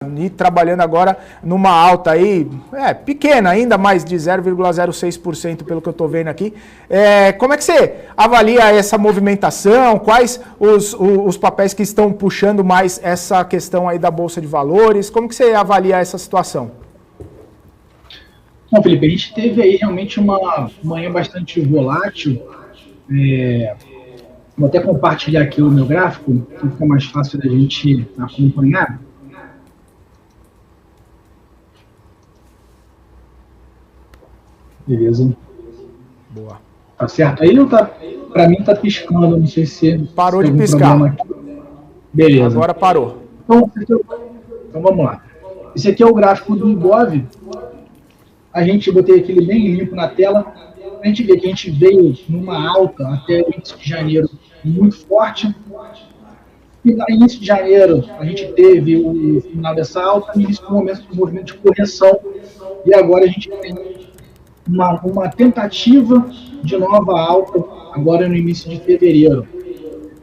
E trabalhando agora numa alta aí, pequena ainda, mais de 0,06% pelo que eu estou vendo aqui. Como é que você avalia essa movimentação? Quais os papéis que estão puxando mais essa questão aí da Bolsa de Valores? Como que você avalia essa situação? Bom, Felipe, a gente teve aí realmente uma manhã bastante volátil. Vou até compartilhar aqui o meu gráfico, que fica mais fácil da gente acompanhar. Beleza. Boa. Tá certo aí ou tá? Pra mim tá piscando, não sei se parou de piscar. Beleza. Agora parou. Então vamos lá. Esse aqui é o gráfico do Ibov. Botei aquele bem limpo na tela. A gente vê que a gente veio numa alta até o início de janeiro muito forte. E no início de janeiro a gente teve o final dessa alta, no início do momento de movimento de correção. E agora a gente tem uma tentativa de nova alta agora no início de fevereiro.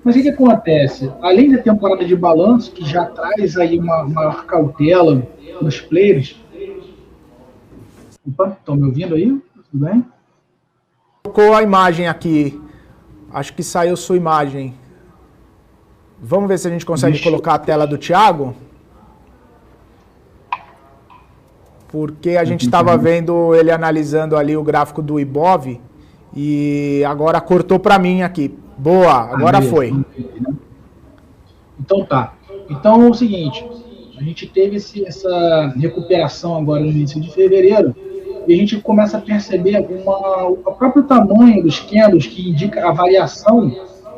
Mas o que acontece? Além da temporada de balanço, que já traz aí uma maior cautela nos players. Opa, estão me ouvindo aí? Tudo bem? Colocou a imagem aqui. Acho que saiu sua imagem. Vamos ver se a gente consegue colocar a tela do Thiago. Porque a gente estava vendo ele analisando ali o gráfico do Ibov e agora cortou para mim aqui. Boa, agora foi. Então tá. Então é o seguinte, a gente teve essa recuperação agora no início de fevereiro e a gente começa a perceber o próprio tamanho dos candles que indica a variação,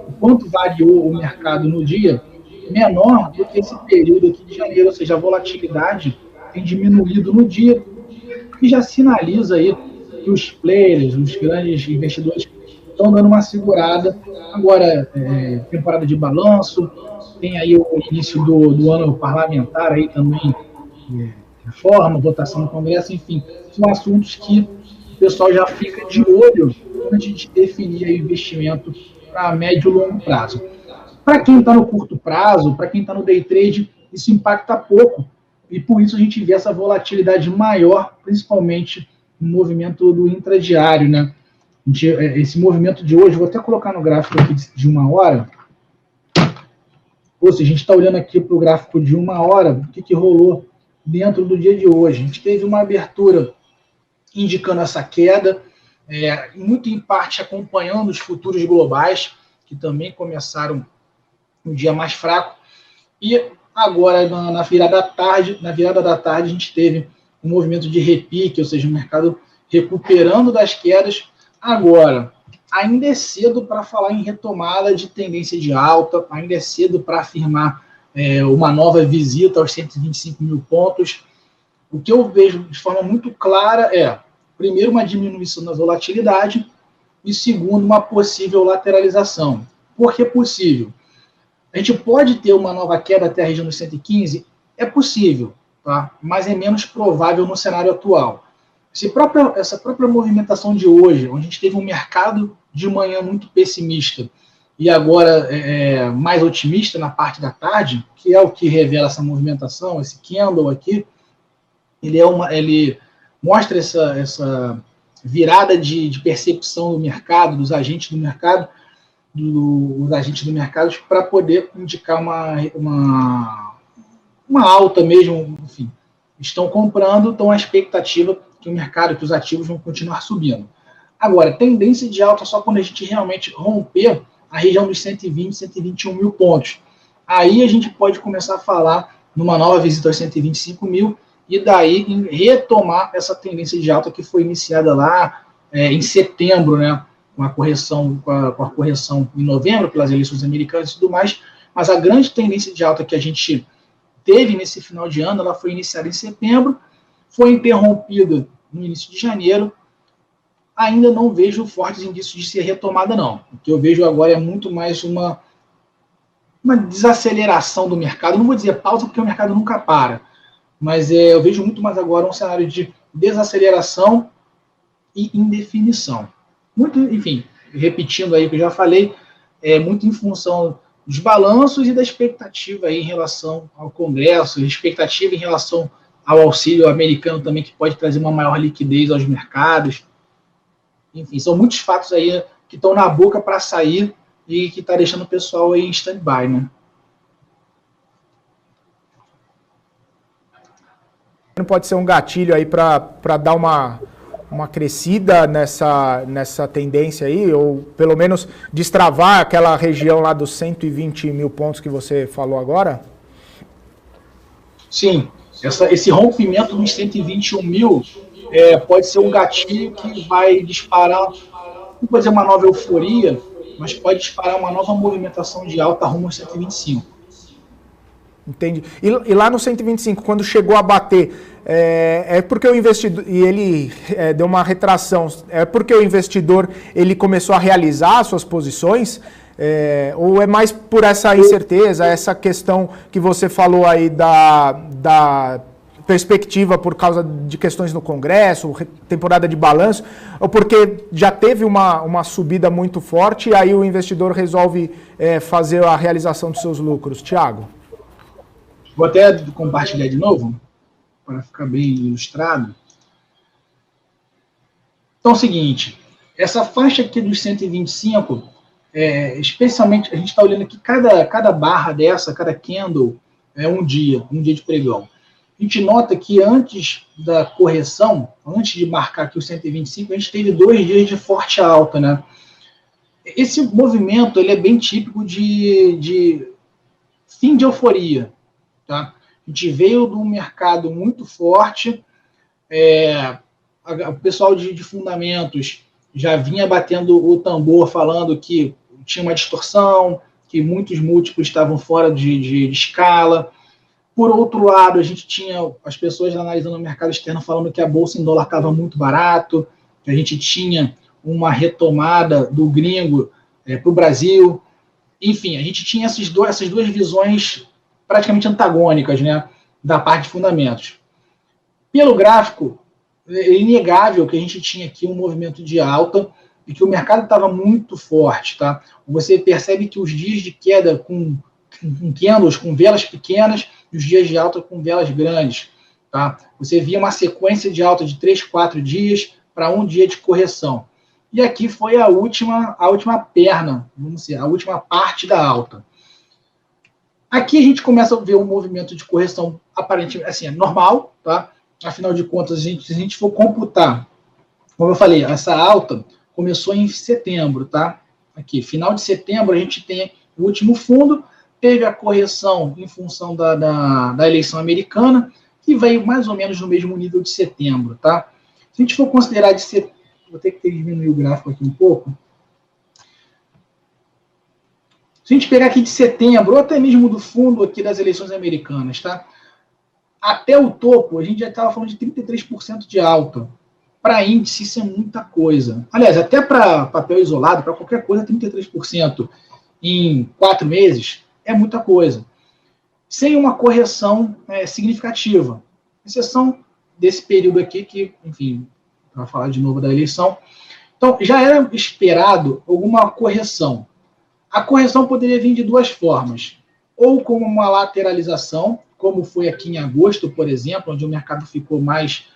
o quanto variou o mercado no dia, menor do que esse período aqui de janeiro, ou seja, a volatilidade tem diminuído no dia, e já sinaliza aí que os players, os grandes investidores, estão dando uma segurada. Agora, temporada de balanço, tem aí o início do ano parlamentar aí também, reforma, votação no Congresso, enfim, são assuntos que o pessoal já fica de olho antes de definir aí o investimento para médio e longo prazo. Para quem está no curto prazo, para quem está no day trade, isso impacta pouco, e por isso a gente vê essa volatilidade maior, principalmente no movimento do intradiário, né? Esse movimento de hoje, vou até colocar no gráfico aqui de 1 hora. Ou seja, a gente está olhando aqui para o gráfico de 1 hora, o que rolou dentro do dia de hoje. A gente teve uma abertura indicando essa queda, muito em parte acompanhando os futuros globais, que também começaram um dia mais fraco, e agora, na virada da tarde, a gente teve um movimento de repique, ou seja, o mercado recuperando das quedas. Agora, ainda é cedo para falar em retomada de tendência de alta, ainda é cedo para afirmar uma nova visita aos 125 mil pontos. O que eu vejo de forma muito clara é, primeiro, uma diminuição da volatilidade e, segundo, uma possível lateralização. Por que possível? A gente pode ter uma nova queda até a região dos 115? É possível, tá? Mas é menos provável no cenário atual. Essa própria movimentação de hoje, onde a gente teve um mercado de manhã muito pessimista e agora mais otimista na parte da tarde, que é o que revela essa movimentação, esse candle aqui, ele mostra essa virada de percepção do mercado, dos agentes do mercado, para poder indicar uma alta mesmo, enfim. Estão comprando, estão à expectativa que o mercado, que os ativos vão continuar subindo. Agora, tendência de alta só quando a gente realmente romper a região dos 120, 121 mil pontos. Aí a gente pode começar a falar numa nova visita aos 125 mil e daí retomar essa tendência de alta que foi iniciada lá em setembro, né? Com a correção em novembro pelas eleições americanas e tudo mais, mas a grande tendência de alta que a gente teve nesse final de ano, ela foi iniciada em setembro, foi interrompida no início de janeiro. Ainda não vejo fortes indícios de ser retomada, não. O que eu vejo agora é muito mais uma desaceleração do mercado. Não vou dizer pausa, porque o mercado nunca para, mas eu vejo muito mais agora um cenário de desaceleração e indefinição. Muito, enfim, repetindo aí o que eu já falei, muito em função dos balanços e da expectativa aí em relação ao Congresso, expectativa em relação ao auxílio americano também, que pode trazer uma maior liquidez aos mercados. Enfim, são muitos fatos aí que estão na boca para sair e que está deixando o pessoal aí em stand-by, né? Não pode ser um gatilho aí para dar uma crescida nessa tendência aí, ou pelo menos destravar aquela região lá dos 120 mil pontos que você falou agora? Sim, esse rompimento dos 121 mil pode ser um gatilho que vai disparar, não pode dizer uma nova euforia, mas pode disparar uma nova movimentação de alta rumo aos 125. Entendi. E lá no 125, quando chegou a bater, porque o investidor, e ele deu uma retração, é porque o investidor ele começou a realizar suas posições, ou é mais por essa incerteza, essa questão que você falou aí da perspectiva por causa de questões no Congresso, temporada de balanço, ou porque já teve uma subida muito forte e aí o investidor resolve fazer a realização dos seus lucros? Thiago? Vou até compartilhar de novo, para ficar bem ilustrado. Então é o seguinte, essa faixa aqui dos 125, especialmente, a gente está olhando aqui, cada barra dessa, cada candle, é um dia de pregão. A gente nota que antes da correção, antes de marcar aqui o 125, a gente teve 2 dias de forte alta, né? Esse movimento ele é bem típico de fim de euforia, tá? A gente veio de um mercado muito forte, o pessoal de fundamentos já vinha batendo o tambor falando que tinha uma distorção, que muitos múltiplos estavam fora de escala. Por outro lado, a gente tinha as pessoas analisando o mercado externo falando que a bolsa em dólar estava muito barato, que a gente tinha uma retomada do gringo para o Brasil. Enfim, a gente tinha essas duas visões praticamente antagônicas, né, da parte de fundamentos. Pelo gráfico, é inegável que a gente tinha aqui um movimento de alta e que o mercado estava muito forte, tá? Você percebe que os dias de queda com candles, com velas pequenas, e os dias de alta com velas grandes, tá? Você via uma sequência de alta de 3, 4 dias para um dia de correção. E aqui foi a última perna, vamos dizer, a última parte da alta. Aqui a gente começa a ver um movimento de correção aparentemente assim, normal, tá? Afinal de contas, se a gente for computar, como eu falei, essa alta começou em setembro, tá? Aqui, final de setembro, a gente tem o último fundo, teve a correção em função da eleição americana, que veio mais ou menos no mesmo nível de setembro, tá? Se a gente for considerar de setembro, vou ter que diminuir o gráfico aqui um pouco. Se a gente pegar aqui de setembro, ou até mesmo do fundo aqui das eleições americanas, tá? Até o topo, a gente já estava falando de 33% de alta. Para índice, isso é muita coisa. Aliás, até para papel isolado, para qualquer coisa, 33% em 4 meses é muita coisa. Sem uma correção significativa. Exceção desse período aqui, que, enfim, para falar de novo da eleição. Então, já era esperado alguma correção. A correção poderia vir de 2 formas. Ou como uma lateralização, como foi aqui em agosto, por exemplo, onde o mercado ficou mais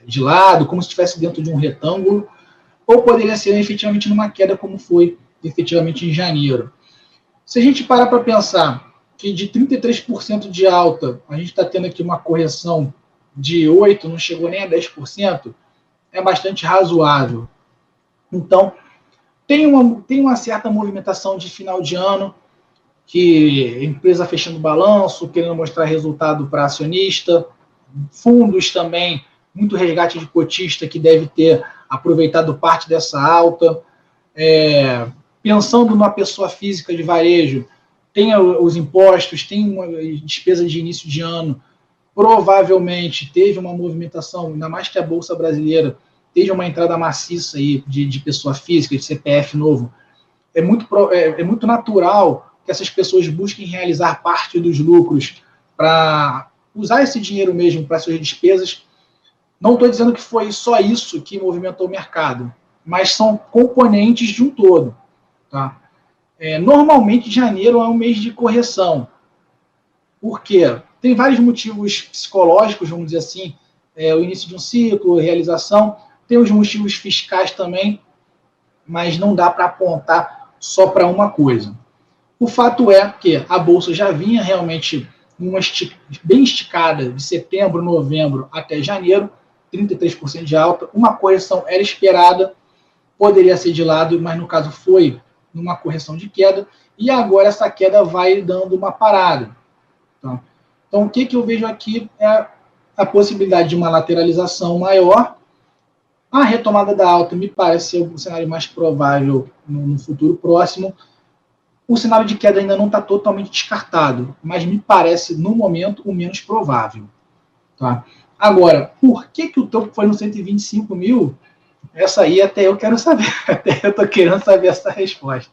de lado, como se estivesse dentro de um retângulo, ou poderia ser efetivamente numa queda, como foi efetivamente em janeiro. Se a gente parar para pensar que de 33% de alta, a gente está tendo aqui uma correção de 8%, não chegou nem a 10%, é bastante razoável. Então, tem uma certa movimentação de final de ano, que a empresa fechando balanço, querendo mostrar resultado para acionista, fundos também, muito resgate de cotista que deve ter aproveitado parte dessa alta. Pensando numa pessoa física de varejo, tem os impostos, tem uma despesa de início de ano, provavelmente teve uma movimentação, ainda mais que a Bolsa Brasileira teve uma entrada maciça aí de pessoa física, de CPF novo. É muito natural que essas pessoas busquem realizar parte dos lucros para usar esse dinheiro mesmo para suas despesas. Não estou dizendo que foi só isso que movimentou o mercado, mas são componentes de um todo. Tá? Normalmente, janeiro é um mês de correção. Por quê? Tem vários motivos psicológicos, vamos dizer assim, o início de um ciclo, realização. Tem os motivos fiscais também, mas não dá para apontar só para uma coisa. O fato é que a Bolsa já vinha realmente bem esticada, de setembro, novembro até janeiro, 33% de alta. Uma correção era esperada, poderia ser de lado, mas no caso foi numa correção de queda, e agora essa queda vai dando uma parada. Então o que eu vejo aqui é a possibilidade de uma lateralização maior. A retomada da alta me parece ser o cenário mais provável no futuro próximo. O cenário de queda ainda não está totalmente descartado, mas me parece, no momento, o menos provável. Tá? Agora, por que o topo foi no 125 mil? Essa aí até eu quero saber. Até eu estou querendo saber essa resposta.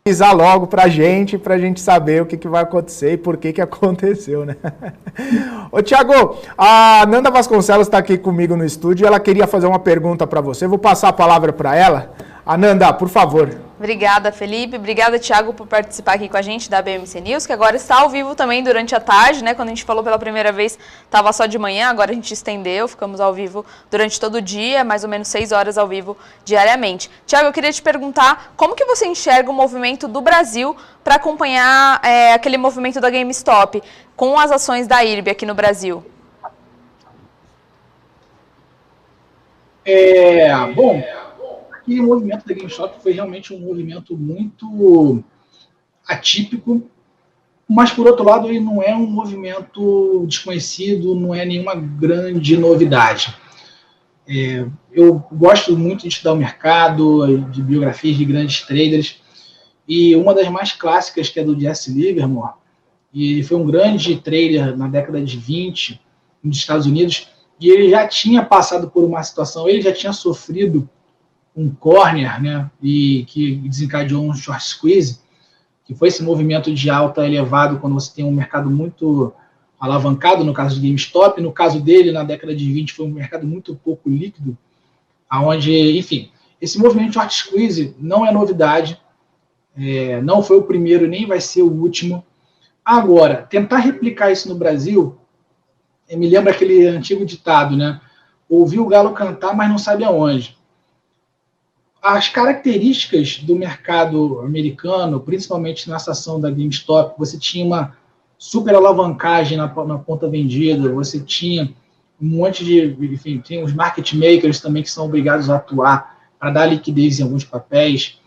Avisar logo pra gente saber o que vai acontecer e por que aconteceu, né? Ô, Thiago, a Nanda Vasconcelos está aqui comigo no estúdio e ela queria fazer uma pergunta para você. Vou passar a palavra para ela. Ananda, por favor. Obrigada, Felipe. Obrigada, Thiago, por participar aqui com a gente da BMC News, que agora está ao vivo também durante a tarde, né? Quando a gente falou pela primeira vez, estava só de manhã, agora a gente estendeu, ficamos ao vivo durante todo o dia, mais ou menos 6 horas ao vivo diariamente. Thiago, eu queria te perguntar, como que você enxerga o movimento do Brasil para acompanhar aquele movimento da GameStop com as ações da IRB aqui no Brasil? Bom, aquele movimento da GameStop foi realmente um movimento muito atípico, mas, por outro lado, ele não é um movimento desconhecido, não é nenhuma grande novidade. Eu gosto muito de estudar o mercado, de biografias de grandes traders, e uma das mais clássicas, que é do Jesse Livermore, e ele foi um grande trader na década de 20 nos Estados Unidos, e ele já tinha passado por uma situação, ele já tinha sofrido um corner, né, e que desencadeou um short squeeze, que foi esse movimento de alta elevado quando você tem um mercado muito alavancado, no caso de GameStop. No caso dele, na década de 20, foi um mercado muito pouco líquido, onde, enfim, esse movimento de short squeeze não é novidade, não foi o primeiro, nem vai ser o último. Agora, tentar replicar isso no Brasil, me lembra aquele antigo ditado, né? Ouvir o galo cantar, mas não sabe aonde. As características do mercado americano, principalmente nessa ação da GameStop, você tinha uma super alavancagem na ponta vendida, você tinha um monte de... Enfim, tem os market makers também que são obrigados a atuar para dar liquidez em alguns papéis.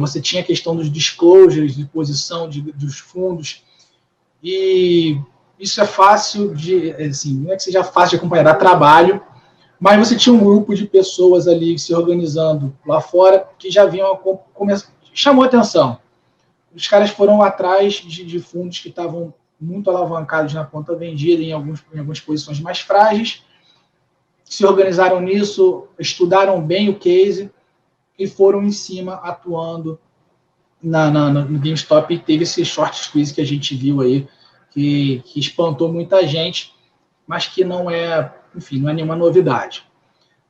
Você tinha a questão dos disclosures, de posição dos fundos, e isso é fácil de... Assim, não é que seja fácil de acompanhar, dá trabalho, mas você tinha um grupo de pessoas ali se organizando lá fora que já vinham chamou atenção. Os caras foram atrás de fundos que estavam muito alavancados na ponta vendida, em algumas posições mais frágeis, se organizaram nisso, estudaram bem o case e foram em cima atuando no GameStop, e teve esse short squeeze que a gente viu aí, que espantou muita gente, mas que não é, enfim, não é nenhuma novidade.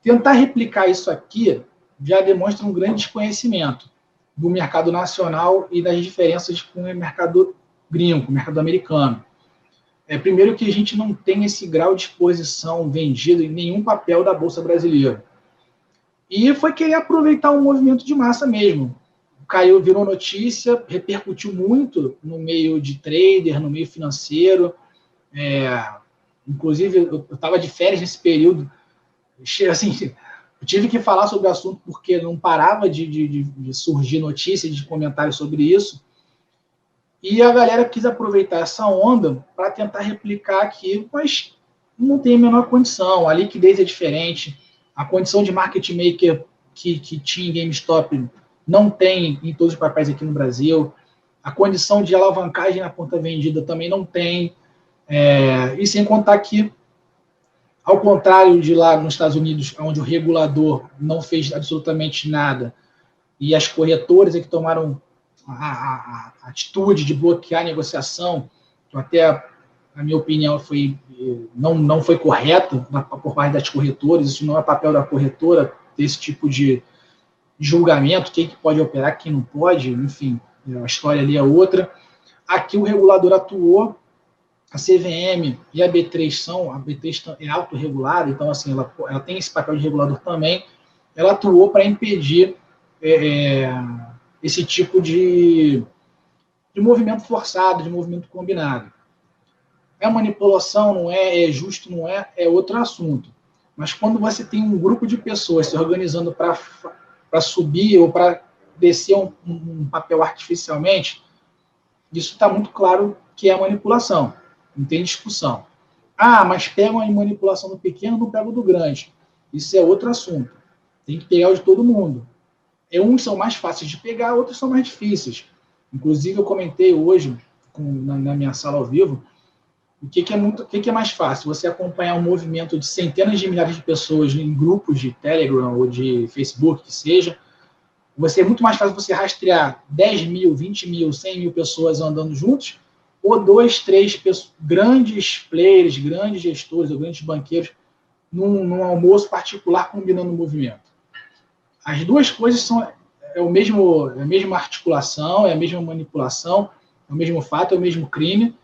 Tentar replicar isso aqui já demonstra um grande desconhecimento do mercado nacional e das diferenças com o mercado gringo, com o mercado americano. Primeiro que a gente não tem esse grau de exposição vendido em nenhum papel da Bolsa Brasileira. E foi querer aproveitar um movimento de massa mesmo. Caiu, virou notícia, repercutiu muito no meio de trader, no meio financeiro. Inclusive, eu estava de férias nesse período. Assim, eu tive que falar sobre o assunto porque não parava de surgir notícias, de comentários sobre isso. E a galera quis aproveitar essa onda para tentar replicar aqui, mas não tem a menor condição. A liquidez é diferente. A condição de market maker que tinha em GameStop não tem em todos os papéis aqui no Brasil. A condição de alavancagem na ponta vendida também não tem. E sem contar que, ao contrário de lá nos Estados Unidos, onde o regulador não fez absolutamente nada, e as corretoras é que tomaram a atitude de bloquear a negociação, até na minha opinião, não foi correto por parte das corretoras. Isso não é papel da corretora, desse tipo de julgamento, quem que pode operar, quem não pode, enfim, a história ali é outra. Aqui o regulador atuou, a CVM e a B3 é autorregulada, então assim, ela tem esse papel de regulador também, ela atuou para impedir esse tipo de movimento forçado, de movimento combinado. É manipulação, não é justo, não é outro assunto. Mas quando você tem um grupo de pessoas se organizando para subir ou para descer um papel artificialmente, isso está muito claro que é manipulação. Não tem discussão. Mas pega uma manipulação do pequeno, não pega do grande. Isso é outro assunto. Tem que pegar o de todo mundo. Uns são mais fáceis de pegar, outros são mais difíceis. Inclusive, eu comentei hoje, na minha sala ao vivo, o que é mais fácil? Você acompanhar um movimento de centenas de milhares de pessoas em grupos de Telegram ou de Facebook, que seja. É muito mais fácil você rastrear 10 mil, 20 mil, 100 mil pessoas andando juntos, ou 2, 3 grandes players, grandes gestores ou grandes banqueiros num almoço particular combinando o movimento. As duas coisas são a mesma articulação, é a mesma manipulação, é o mesmo fato, é o mesmo crime.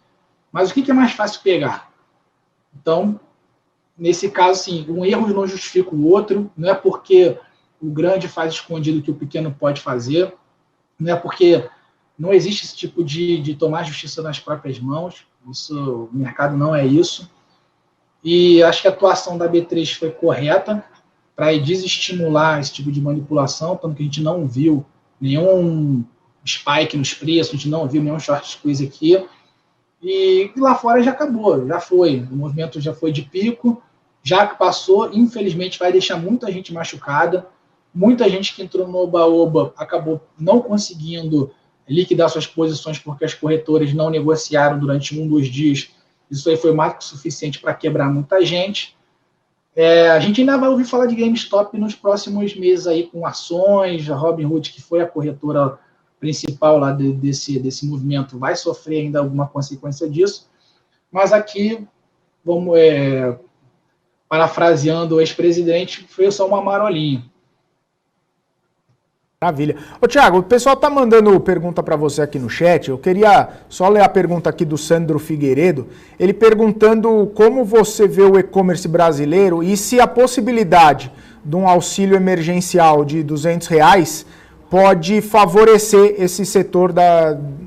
Mas o que é mais fácil pegar? Então, nesse caso, sim, um erro não justifica o outro, não é porque o grande faz escondido que o pequeno pode fazer, não é porque não existe esse tipo de tomar justiça nas próprias mãos, o mercado não é isso. E acho que a atuação da B3 foi correta para desestimular esse tipo de manipulação, tanto que a gente não viu nenhum spike nos preços, a gente não viu nenhum short squeeze aqui. E lá fora já acabou, já foi. O movimento já foi de pico, já que passou, infelizmente vai deixar muita gente machucada. Muita gente que entrou no oba-oba acabou não conseguindo liquidar suas posições porque as corretoras não negociaram durante 1, 2 dias. Isso aí foi mais que suficiente para quebrar muita gente. A gente ainda vai ouvir falar de GameStop nos próximos meses aí com ações. A Robinhood, que foi a corretora principal lá desse movimento, vai sofrer ainda alguma consequência disso. Mas aqui, parafraseando o ex-presidente, foi só uma marolinha. Maravilha. Ô, Thiago, o pessoal tá mandando pergunta para você aqui no chat. Eu queria só ler a pergunta aqui do Sandro Figueiredo. Ele perguntando como você vê o e-commerce brasileiro e se a possibilidade de um auxílio emergencial de R$200 pode favorecer esse setor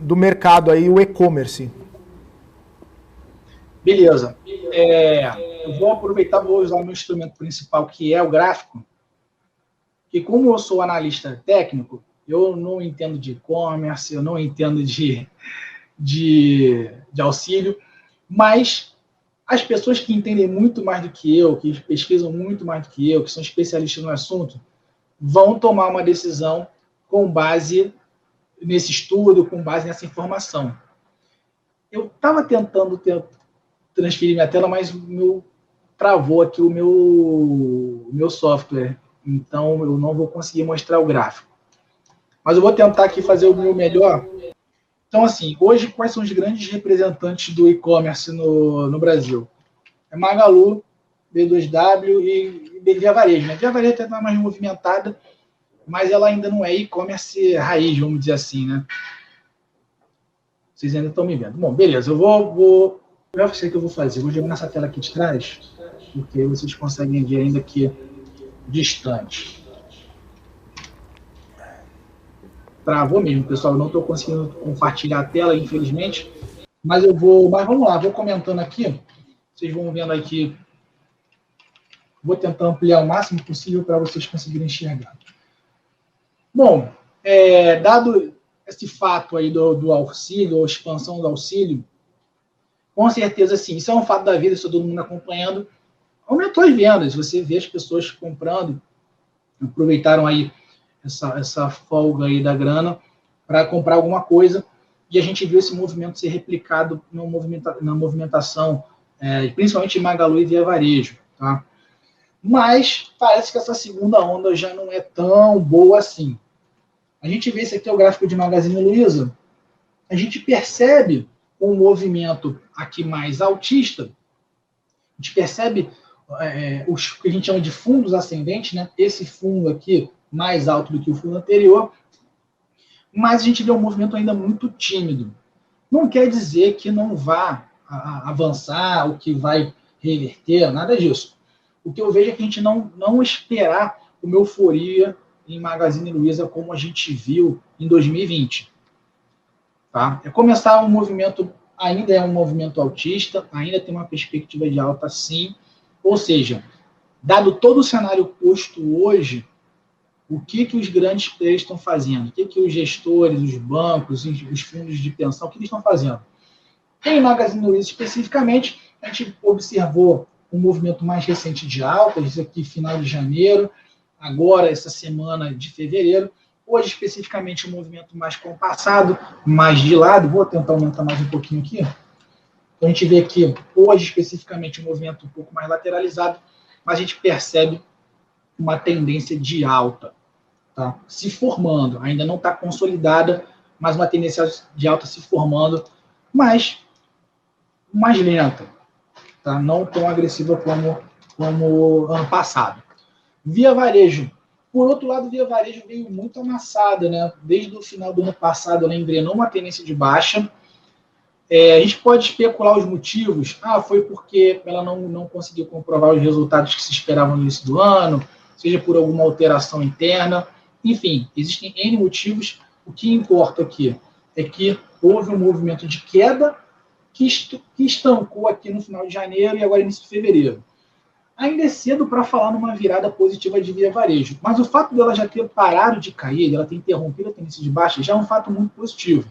do mercado aí, o e-commerce. Beleza. Eu vou aproveitar, vou usar o meu instrumento principal, que é o gráfico. Que como eu sou analista técnico, eu não entendo de e-commerce, eu não entendo de auxílio, mas as pessoas que entendem muito mais do que eu, que pesquisam muito mais do que eu, que são especialistas no assunto, vão tomar uma decisão com base nesse estudo, com base nessa informação. Eu estava tentando transferir minha tela, mas travou aqui o meu software. Então, eu não vou conseguir mostrar o gráfico. Mas eu vou tentar aqui fazer o meu melhor. Então, assim, hoje, quais são os grandes representantes do e-commerce no Brasil? É Magalu, B2W e Via Varejo. Né? Via Varejo está mais movimentada, mas ela ainda não é e-commerce raiz, vamos dizer assim, né? Vocês ainda estão me vendo. Bom, beleza. Eu sei o que eu vou fazer. Vou jogar nessa tela aqui de trás, porque vocês conseguem ver ainda aqui distante. Travou mesmo, pessoal. Eu não estou conseguindo compartilhar a tela, infelizmente. Mas vamos lá, vou comentando aqui. Vocês vão vendo aqui. Vou tentar ampliar o máximo possível para vocês conseguirem enxergar. Bom, dado esse fato aí do auxílio, a expansão do auxílio, com certeza, sim, isso é um fato da vida, isso todo mundo acompanhando. Aumentou as vendas, você vê as pessoas comprando, aproveitaram aí essa folga aí da grana para comprar alguma coisa, e a gente viu esse movimento ser replicado na movimentação, principalmente em Magalu e Via Varejo, tá? Mas parece que essa segunda onda já não é tão boa assim. A gente vê, esse aqui é o gráfico de Magazine Luiza, a gente percebe um movimento aqui mais altista, a gente percebe os que a gente chama de fundos ascendentes, né? Esse fundo aqui mais alto do que o fundo anterior, mas a gente vê um movimento ainda muito tímido. Não quer dizer que não vá avançar, ou que vai reverter, nada disso. O que eu vejo é que a gente não esperar uma euforia em Magazine Luiza como a gente viu em 2020. Tá? É começar um movimento, ainda é um movimento altista, ainda tem uma perspectiva de alta sim, ou seja, dado todo o cenário posto hoje, o que os grandes players estão fazendo? O que os gestores, os bancos, os fundos de pensão, o que eles estão fazendo? Em Magazine Luiza, especificamente, a gente observou um movimento mais recente de alta, isso aqui final de janeiro, agora essa semana de fevereiro, hoje especificamente um movimento mais compassado, mais de lado, vou tentar aumentar mais um pouquinho aqui, então a gente vê aqui, hoje especificamente um movimento um pouco mais lateralizado, mas a gente percebe uma tendência de alta, tá? Se formando, ainda não está consolidada, mas uma tendência de alta se formando, mas mais lenta, tá? Não tão agressiva como ano passado. Via Varejo. Por outro lado, Via Varejo veio muito amassada, né? Desde o final do ano passado, ela engrenou uma tendência de baixa. A gente pode especular os motivos. Foi porque ela não conseguiu comprovar os resultados que se esperavam no início do ano, seja por alguma alteração interna. Enfim, existem N motivos. O que importa aqui é que houve um movimento de queda que estancou aqui no final de janeiro e agora início de fevereiro. Ainda é cedo para falar numa virada positiva de Via Varejo, mas o fato dela já ter parado de cair, dela ter interrompido a tendência de baixa, já é um fato muito positivo.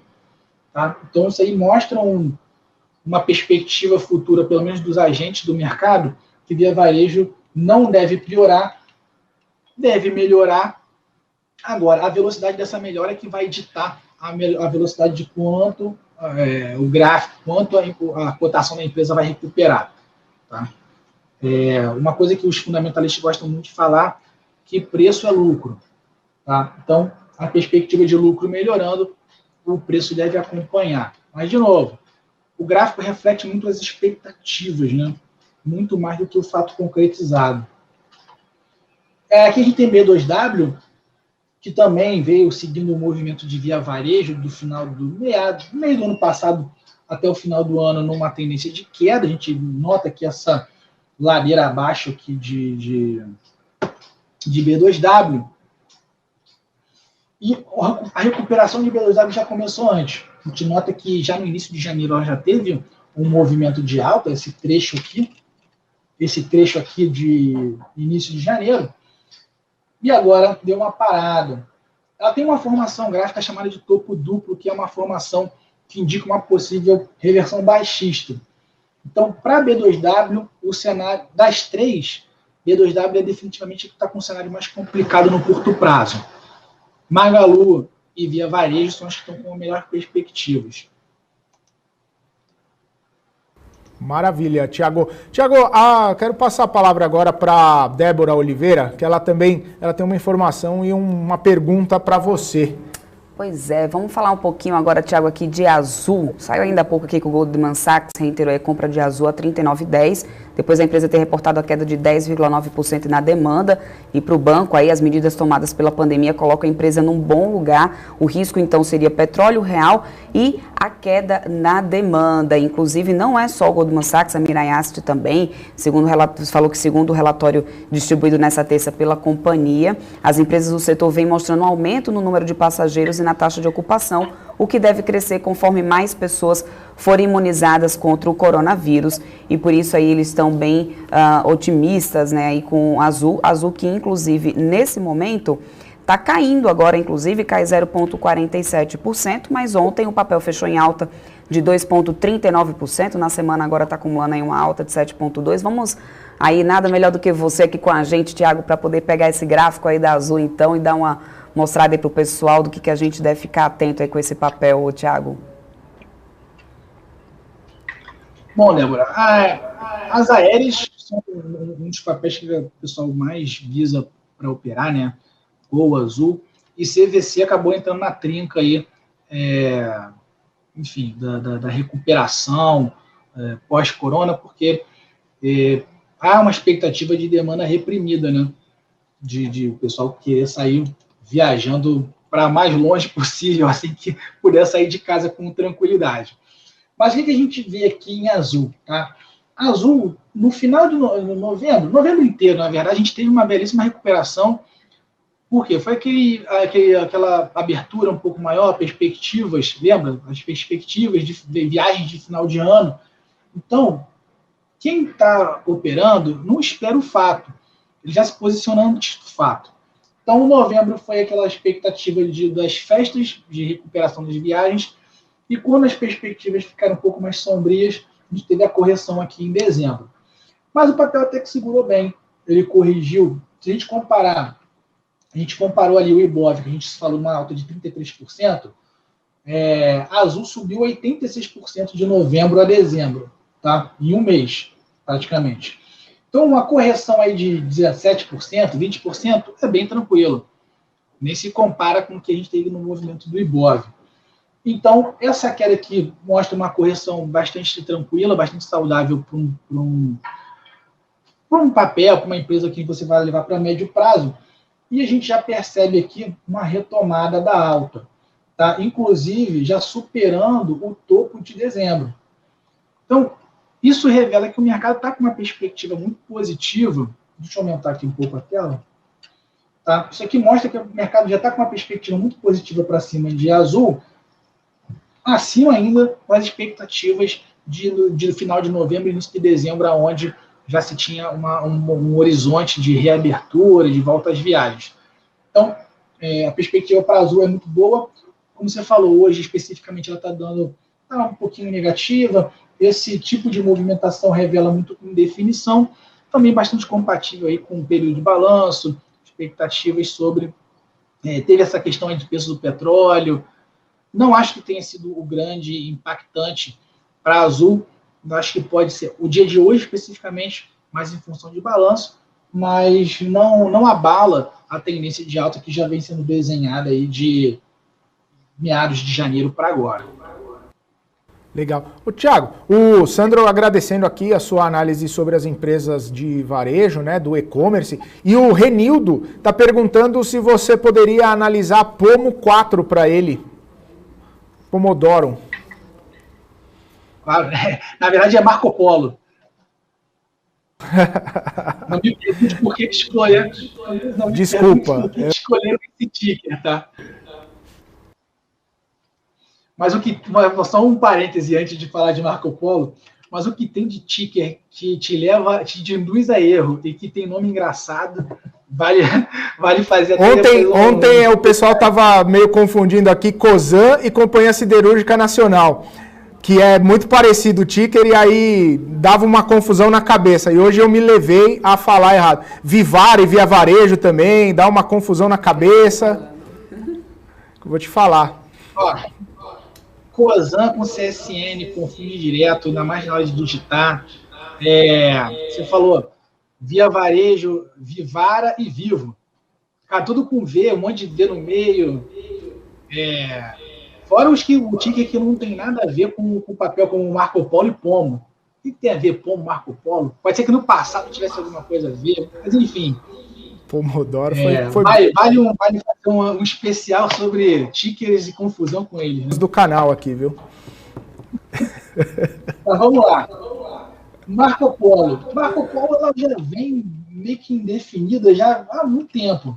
Tá? Então, isso aí mostra uma perspectiva futura, pelo menos dos agentes do mercado, que Via Varejo não deve piorar, deve melhorar. Agora, a velocidade dessa melhora é que vai ditar a velocidade de quanto o gráfico, quanto a cotação da empresa vai recuperar. Tá? Uma coisa que os fundamentalistas gostam muito de falar, que preço é lucro. Tá? Então, a perspectiva de lucro melhorando, o preço deve acompanhar. Mas, de novo, o gráfico reflete muito as expectativas, né? Muito mais do que o fato concretizado. Aqui a gente tem B2W, que também veio seguindo o movimento de Via Varejo do final do meio do ano passado até o final do ano numa tendência de queda. A gente nota que essa ladeira abaixo aqui de B2W. E a recuperação de B2W já começou antes. A gente nota que já no início de janeiro ela já teve um movimento de alta, esse trecho aqui de início de janeiro, e agora deu uma parada. Ela tem uma formação gráfica chamada de topo duplo, que é uma formação que indica uma possível reversão baixista. Então, para B2W, o cenário das três, B2W é definitivamente que está com um cenário mais complicado no curto prazo. Magalu e Via Varejo são as que estão com melhores perspectivas. Maravilha, Tiago. Tiago, quero passar a palavra agora para Débora Oliveira, que ela tem uma informação e uma pergunta para você. Pois é, vamos falar um pouquinho agora, Tiago, aqui de Azul. Saiu ainda há pouco aqui que o Goldman Sachs reiterou a compra de Azul a R$ 39,10, depois da empresa ter reportado a queda de 10,9% na demanda. E para o banco, aí as medidas tomadas pela pandemia colocam a empresa num bom lugar. O risco, então, seria petróleo real e a queda na demanda. Inclusive, não é só o Goldman Sachs, a Mirai Asset também, falou que segundo o relatório distribuído nessa terça pela companhia, as empresas do setor vêm mostrando um aumento no número de passageiros e na taxa de ocupação, o que deve crescer conforme mais pessoas forem imunizadas contra o coronavírus. E por isso aí eles estão bem otimistas, né, aí com Azul que inclusive nesse momento está caindo agora, inclusive cai 0,47%, mas ontem o papel fechou em alta de 2,39%, na semana agora está acumulando aí uma alta de 7,2%. Vamos aí, nada melhor do que você aqui com a gente, Tiago, para poder pegar esse gráfico aí da Azul então e dar uma mostrada aí para o pessoal do que a gente deve ficar atento aí com esse papel, Tiago. Bom, Débora, as aéreas são um dos papéis que o pessoal mais visa para operar, né? Gol, Azul, e CVC acabou entrando na trinca aí enfim, da recuperação pós-corona, porque há uma expectativa de demanda reprimida, né? De o pessoal querer sair viajando para mais longe possível, assim que puder sair de casa com tranquilidade. Mas o que a gente vê aqui em azul, tá? Azul, no final de novembro inteiro, na verdade, a gente teve uma belíssima recuperação. Por quê? Foi aquela abertura um pouco maior, perspectivas, lembra? As perspectivas de viagens de final de ano. Então, quem está operando não espera o fato. Ele já se posiciona antes do fato. Então, novembro foi aquela expectativa das festas de recuperação das viagens, e quando as perspectivas ficaram um pouco mais sombrias, a gente teve a correção aqui em dezembro. Mas o papel até que segurou bem. Ele corrigiu. Se a gente comparar, a gente comparou ali o Ibov, que a gente falou uma alta de 33%, a Azul subiu 86% de novembro a dezembro, tá? Em um mês, praticamente. Então, uma correção aí de 17%, 20% é bem tranquilo. Nem se compara com o que a gente teve no movimento do Ibov. Então, essa queda aqui mostra uma correção bastante tranquila, bastante saudável para um papel, para uma empresa que você vai levar para médio prazo. E a gente já percebe aqui uma retomada da alta, tá? Inclusive já superando o topo de dezembro. Então, isso revela que o mercado está com uma perspectiva muito positiva. Deixa eu aumentar aqui um pouco a tela. Tá? Isso aqui mostra que o mercado já está com uma perspectiva muito positiva para cima de azul, acima ainda das expectativas de final de novembro e início de dezembro, onde já se tinha um horizonte de reabertura, de volta às viagens. Então, a perspectiva para azul é muito boa. Como você falou, hoje especificamente ela está dando um pouquinho negativa. Esse tipo de movimentação revela muito indefinição, também bastante compatível aí com o período de balanço, expectativas sobre... teve essa questão aí de preço do petróleo. Não acho que tenha sido o grande impactante para azul. Acho que pode ser o dia de hoje, especificamente, mais em função de balanço, mas não abala a tendência de alta que já vem sendo desenhada aí de meados de janeiro para agora. Legal. Thiago, o Sandro agradecendo aqui a sua análise sobre as empresas de varejo, né, do e-commerce, e o Renildo está perguntando se você poderia analisar Pomo 4 para ele. Pomodoro. Claro, na verdade é Marco Polo. Não me pergunte por que escolher. Desculpa. Escolheram esse ticker, tá? Mas só um parêntese antes de falar de Marco Polo, mas o que tem de ticker que te induz a erro e que tem nome engraçado, vale fazer até... Ontem o pessoal estava meio confundindo aqui Cosan e Companhia Siderúrgica Nacional, que é muito parecido o ticker, e aí dava uma confusão na cabeça. E hoje eu me levei a falar errado. Vivara e Via Varejo também, dá uma confusão na cabeça. Eu vou te falar. Cosan com CSN, com fim direto, ainda mais na hora de digitar. Você falou Via Varejo, Vivara e Vivo. Cara, tudo com V, um monte de V no meio. Fora o ticker que não tem nada a ver com o papel como Marco Polo e Pomo. O que tem a ver Pomo, Marco Polo? Pode ser que no passado tivesse alguma coisa a ver, mas enfim. Pomodoro foi... Vale fazer um especial sobre tickers e confusão com eles. Né? Do canal aqui, viu? Mas vamos lá. Marco Polo. Marco Polo ela já vem meio que indefinida já há muito tempo.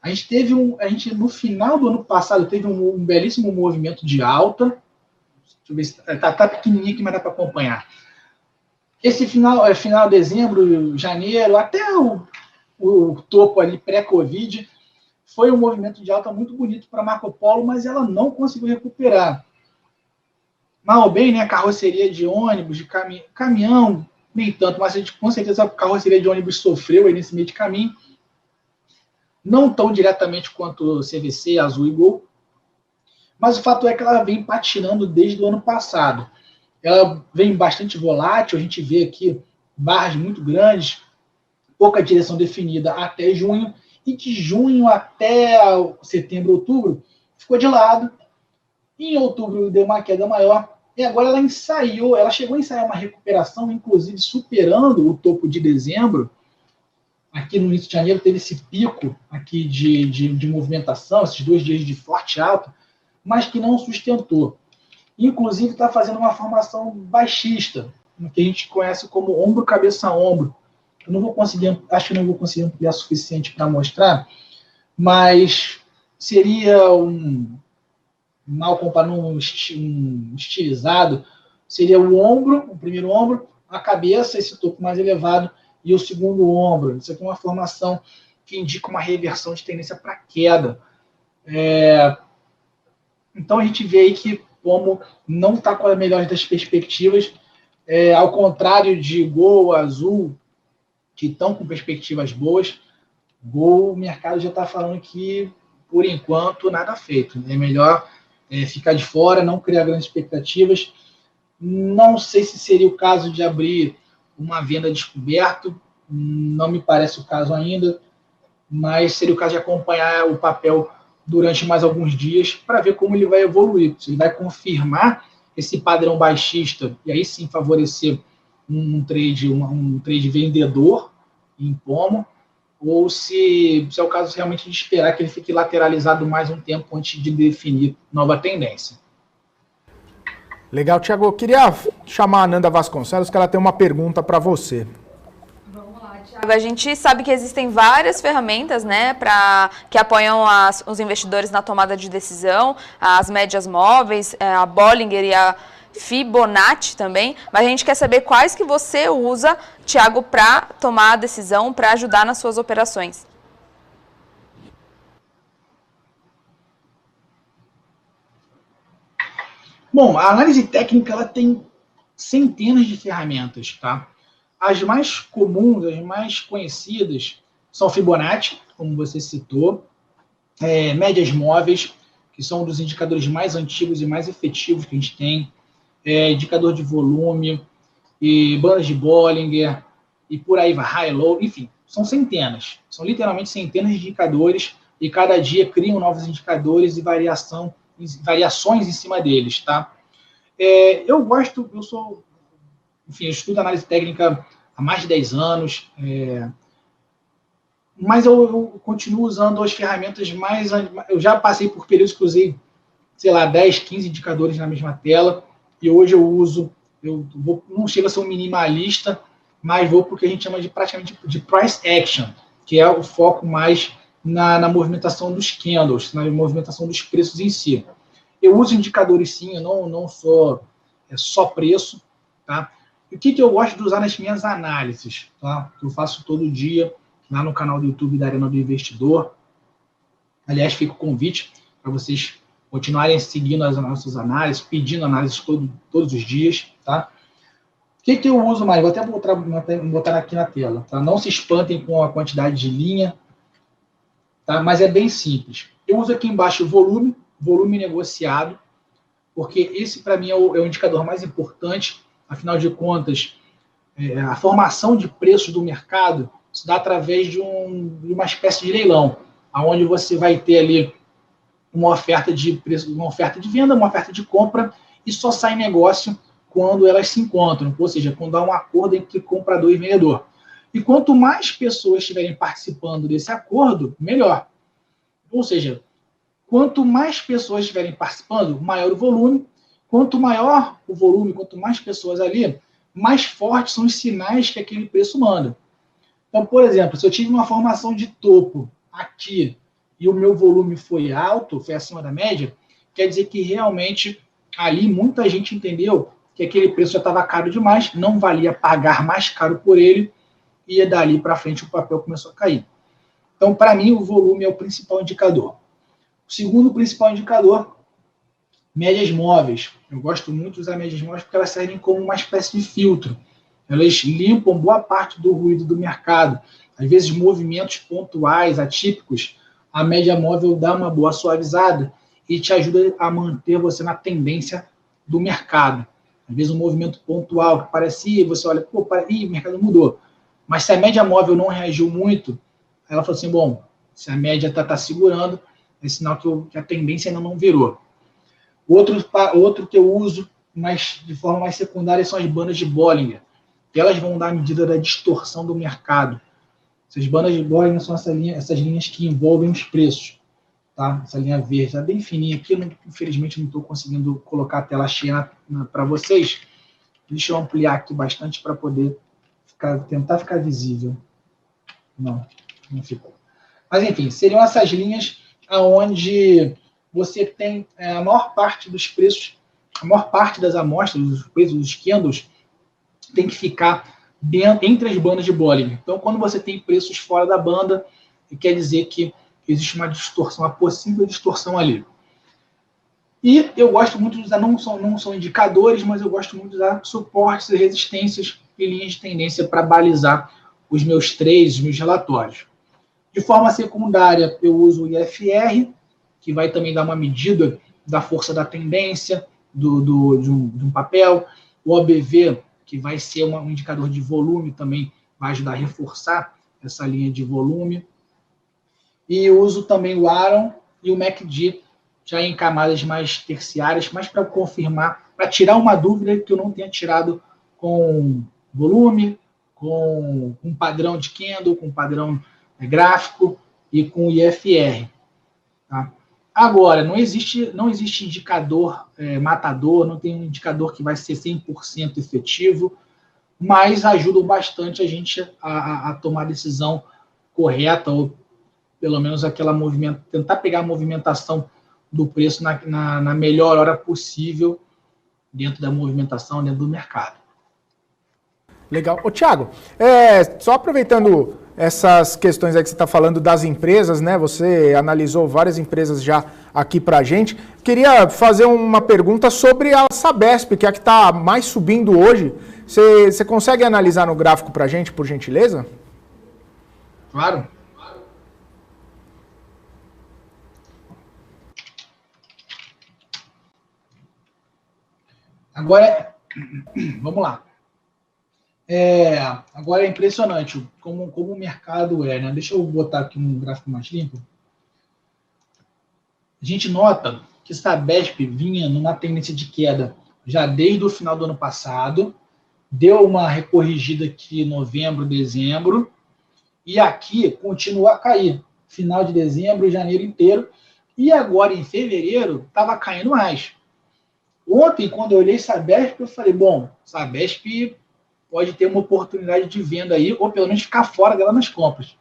A gente no final do ano passado teve um belíssimo movimento de alta. Deixa eu ver se tá pequenininho aqui, mas dá para acompanhar. Esse final de dezembro, janeiro, até o topo ali pré-Covid, foi um movimento de alta muito bonito para Marco Polo, mas ela não conseguiu recuperar. Mal ou bem, né, carroceria de ônibus, de caminhão, nem tanto, mas com certeza a carroceria de ônibus sofreu aí nesse meio de caminho. Não tão diretamente quanto CVC, Azul e Gol, mas o fato é que ela vem patinando desde o ano passado. Ela vem bastante volátil, a gente vê aqui barras muito grandes, pouca direção definida até junho, e de junho até setembro, outubro, ficou de lado. Em outubro deu uma queda maior, e agora ela chegou a ensaiar uma recuperação, inclusive superando o topo de dezembro. Aqui no início de janeiro teve esse pico aqui de movimentação, esses 2 dias de forte alta, mas que não sustentou. Inclusive está fazendo uma formação baixista, que a gente conhece como ombro, cabeça, ombro. Eu não vou conseguir, acho que não vou conseguir ampliar o suficiente para mostrar, mas seria mal comparando um estilizado, seria o ombro, o primeiro ombro, a cabeça, esse topo mais elevado, e o segundo ombro. Isso aqui é uma formação que indica uma reversão de tendência para queda. Então a gente vê aí que como não está com a melhor das perspectivas, ao contrário de Gol, Azul, que estão com perspectivas boas, Gol, o mercado já está falando que, por enquanto, nada feito. É melhor ficar de fora, não criar grandes expectativas. Não sei se seria o caso de abrir uma venda descoberto, não me parece o caso ainda, mas seria o caso de acompanhar o papel durante mais alguns dias para ver como ele vai evoluir, se ele vai confirmar esse padrão baixista e aí sim favorecer um trade vendedor em pomo, ou se é o caso realmente de esperar que ele fique lateralizado mais um tempo antes de definir nova tendência. Legal, Thiago. Eu queria chamar a Ananda Vasconcelos, que ela tem uma pergunta para você. Vamos lá, Thiago. A gente sabe que existem várias ferramentas, né, que apoiam os investidores na tomada de decisão, as médias móveis, a Bollinger e a Fibonacci também, mas a gente quer saber quais que você usa, Thiago, para tomar a decisão, para ajudar nas suas operações. Bom, a análise técnica ela tem centenas de ferramentas, tá? As mais comuns, as mais conhecidas são Fibonacci, como você citou, médias móveis, que são um dos indicadores mais antigos e mais efetivos que a gente tem, indicador de volume, e bandas de Bollinger, e por aí vai, high, low, enfim, são centenas, são literalmente centenas de indicadores, e cada dia criam novos indicadores e variações em cima deles, tá? Eu estudo análise técnica há mais de 10 anos, mas eu continuo usando as ferramentas mais... Eu já passei por períodos que usei, sei lá, 10, 15 indicadores na mesma tela, e hoje não chego a ser um minimalista, mas vou porque a gente chama praticamente de price action, que é o foco mais na movimentação dos candles, na movimentação dos preços em si. Eu uso indicadores sim, eu não sou só preço, tá? E o que eu gosto de usar nas minhas análises, tá? Que eu faço todo dia lá no canal do YouTube da Arena do Investidor. Aliás, fica o convite para vocês continuarem seguindo as nossas análises, pedindo análises todos os dias, tá? O que eu uso mais? Vou até botar aqui na tela, tá? Não se espantem com a quantidade de linha, tá? Mas é bem simples. Eu uso aqui embaixo o volume negociado, porque esse, para mim, é o indicador mais importante. Afinal de contas, a formação de preços do mercado se dá através de uma espécie de leilão, onde você vai ter ali uma oferta de preço, uma oferta de venda, uma oferta de compra, e só sai negócio quando elas se encontram, ou seja, quando há um acordo entre comprador e vendedor. E quanto mais pessoas estiverem participando desse acordo, melhor. Ou seja, quanto mais pessoas estiverem participando, maior o volume. Quanto maior o volume, quanto mais pessoas ali, mais fortes são os sinais que aquele preço manda. Então, por exemplo, se eu tive uma formação de topo aqui e o meu volume foi alto, foi acima da média, quer dizer que realmente ali muita gente entendeu que aquele preço já estava caro demais, não valia pagar mais caro por ele, e dali para frente o papel começou a cair. Então, para mim, o volume é o principal indicador. O segundo principal indicador, médias móveis. Eu gosto muito de usar médias móveis porque elas servem como uma espécie de filtro. Elas limpam boa parte do ruído do mercado. Às vezes, movimentos pontuais, atípicos, a média móvel dá uma boa suavizada e te ajuda a manter você na tendência do mercado. Às vezes, um movimento pontual que parecia, você olha, o mercado mudou. Mas se a média móvel não reagiu muito, ela falou assim, bom, se a média está segurando, é sinal que a tendência ainda não virou. Outro que eu uso, mas de forma mais secundária, são as bandas de Bollinger. Elas vão dar a medida da distorção do mercado. Essas bandas de Bollinger são essas linhas que envolvem os preços. Tá? Essa linha verde está bem fininha aqui. Infelizmente, não estou conseguindo colocar a tela cheia para vocês. Deixa eu ampliar aqui bastante para poder tentar ficar visível. Não ficou. Mas, enfim, seriam essas linhas onde você tem a maior parte dos preços, a maior parte das amostras, dos preços dos candles, tem que ficar entre as bandas de Bollinger. Então, quando você tem preços fora da banda, quer dizer que existe uma distorção, uma possível distorção ali. E eu gosto muito de usar, não são indicadores, mas eu gosto muito de usar suportes e resistências e linhas de tendência para balizar os meus trades, os meus relatórios. De forma secundária, eu uso o IFR, que vai também dar uma medida da força da tendência de um papel. O OBV, que vai ser um indicador de volume, também vai ajudar a reforçar essa linha de volume. E eu uso também o Aron e o MACD, já em camadas mais terciárias, mais para confirmar, para tirar uma dúvida que eu não tenha tirado com volume, com um padrão de candle, com um padrão gráfico e com o IFR. Tá? Agora, não existe indicador matador, não tem um indicador que vai ser 100% efetivo, mas ajudam bastante a gente a tomar a decisão correta, ou pelo menos tentar pegar a movimentação do preço na melhor hora possível dentro da movimentação, dentro do mercado. Legal. Ô, Thiago, só aproveitando essas questões aí que você está falando das empresas, né? Você analisou várias empresas já aqui para a gente. Queria fazer uma pergunta sobre a Sabesp, que é a que está mais subindo hoje. Você consegue analisar no gráfico para a gente, por gentileza? Claro. Agora, vamos lá. Agora é impressionante como o mercado né? Deixa eu botar aqui um gráfico mais limpo. A gente nota que Sabesp vinha numa tendência de queda já desde o final do ano passado, deu uma recorrigida aqui em novembro, dezembro, e aqui continua a cair. Final de dezembro, janeiro inteiro, e agora em fevereiro estava caindo mais. Ontem, quando eu olhei Sabesp, eu falei, bom, Sabesp pode ter uma oportunidade de venda aí, ou pelo menos ficar fora dela nas compras.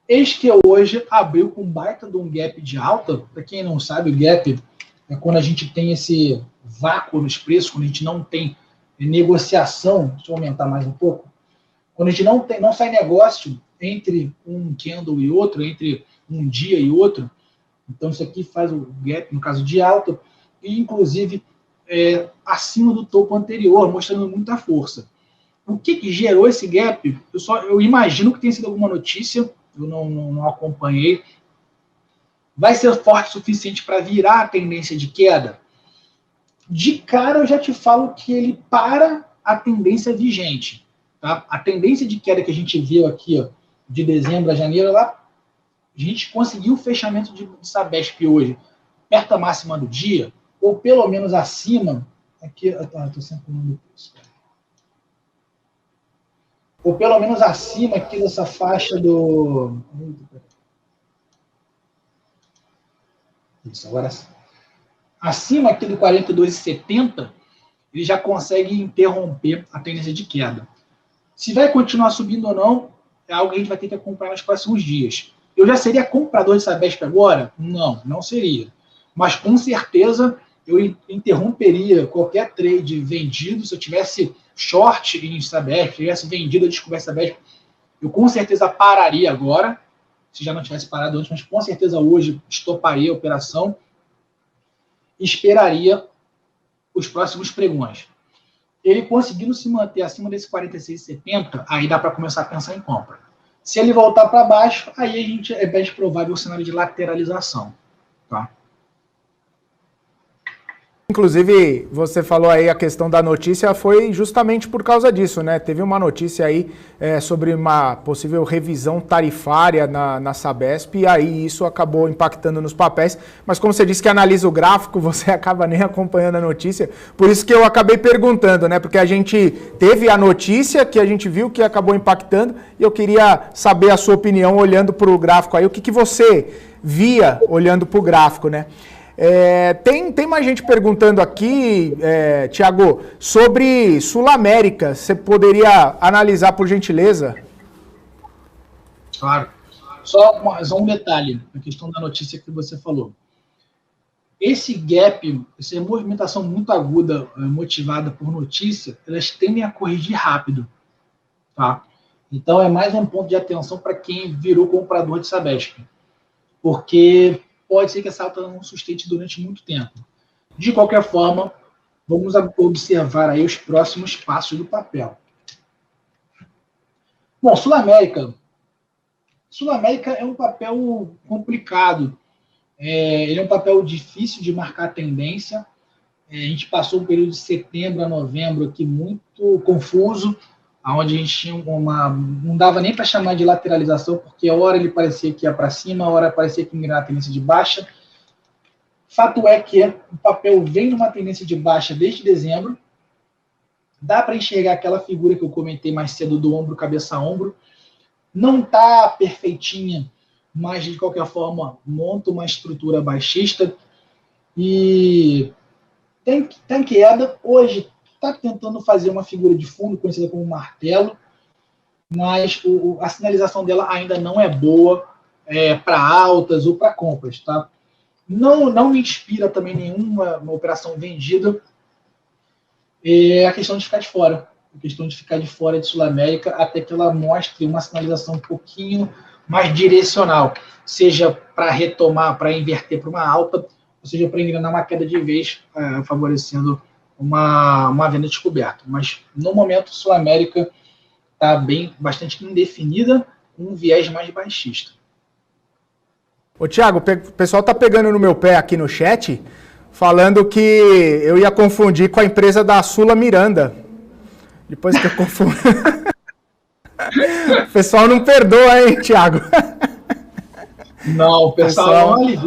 Eis que hoje abriu com baita de um gap de alta. Para quem não sabe, o gap é quando a gente tem esse vácuo nos preços, quando a gente não tem negociação. Deixa eu aumentar mais um pouco. Quando a gente não sai negócio entre um candle e outro, entre um dia e outro. Então, isso aqui faz o gap, no caso de alta, e inclusive acima do topo anterior, mostrando muita força. O que gerou esse gap? Eu imagino que tenha sido alguma notícia, eu não acompanhei. Vai ser forte o suficiente para virar a tendência de queda? De cara, eu já te falo que ele para a tendência vigente. Tá? A tendência de queda que a gente viu aqui, ó, de dezembro a janeiro, a gente conseguiu o fechamento de Sabesp hoje, perto da máxima do dia, ou pelo menos acima. Aqui, estou sempre falando isso. Ou pelo menos acima aqui dessa faixa do... Isso, agora acima aqui do 42,70, ele já consegue interromper a tendência de queda. Se vai continuar subindo ou não, é algo que a gente vai ter que acompanhar nos próximos dias. Eu já seria comprador de Sabesp agora? Não seria. Mas com certeza eu interromperia qualquer trade vendido. Se eu tivesse short em Sabesp, tivesse vendido a descoberta Sabesp, eu com certeza pararia agora, se já não tivesse parado antes, mas com certeza hoje estoparia a operação e esperaria os próximos pregões. Ele conseguindo se manter acima desse 46,70, aí dá para começar a pensar em compra. Se ele voltar para baixo, aí é bem provável o cenário de lateralização. Tá? Inclusive, você falou aí a questão da notícia, foi justamente por causa disso, né? Teve uma notícia aí sobre uma possível revisão tarifária na Sabesp, e aí isso acabou impactando nos papéis. Mas como você disse que analisa o gráfico, você acaba nem acompanhando a notícia. Por isso que eu acabei perguntando, né? Porque a gente teve a notícia que a gente viu que acabou impactando, e eu queria saber a sua opinião olhando para o gráfico aí. O que você via olhando para o gráfico, né? Tem mais gente perguntando aqui, Thiago, sobre Sul América. Você poderia analisar, por gentileza? Claro. Só um detalhe, a questão da notícia que você falou. Esse gap, essa movimentação muito aguda, motivada por notícia, elas tendem a corrigir rápido. Tá? Então, é mais um ponto de atenção para quem virou comprador de Sabesp. Porque pode ser que essa alta não sustente durante muito tempo. De qualquer forma, vamos observar aí os próximos passos do papel. Bom, Sul América. Sul América é um papel complicado. Ele é um papel difícil de marcar tendência. A gente passou um período de setembro a novembro aqui muito confuso, onde a gente tinha não dava nem para chamar de lateralização, porque a hora ele parecia que ia para cima, a hora parecia que ia na tendência de baixa. Fato é que o papel vem numa tendência de baixa desde dezembro. Dá para enxergar aquela figura que eu comentei mais cedo do ombro, cabeça a ombro. Não está perfeitinha, mas de qualquer forma monta uma estrutura baixista. E tem queda. Hoje está tentando fazer uma figura de fundo, conhecida como martelo, mas a sinalização dela ainda não é boa para altas ou para compras. Tá? Não me inspira também nenhuma operação vendida. A questão de ficar de fora. A questão de ficar de fora de Sul América até que ela mostre uma sinalização um pouquinho mais direcional, seja para retomar, para inverter para uma alta, ou seja, para engrenar uma queda de vez, favorecendo uma venda descoberta. Mas, no momento, Sul América está bastante indefinida, com um viés mais baixista. Ô, Thiago, o pessoal está pegando no meu pé aqui no chat, falando que eu ia confundir com a empresa da Sula Miranda. Depois que eu confundo... O pessoal não perdoa, hein, Thiago? Não, o pessoal não alivia.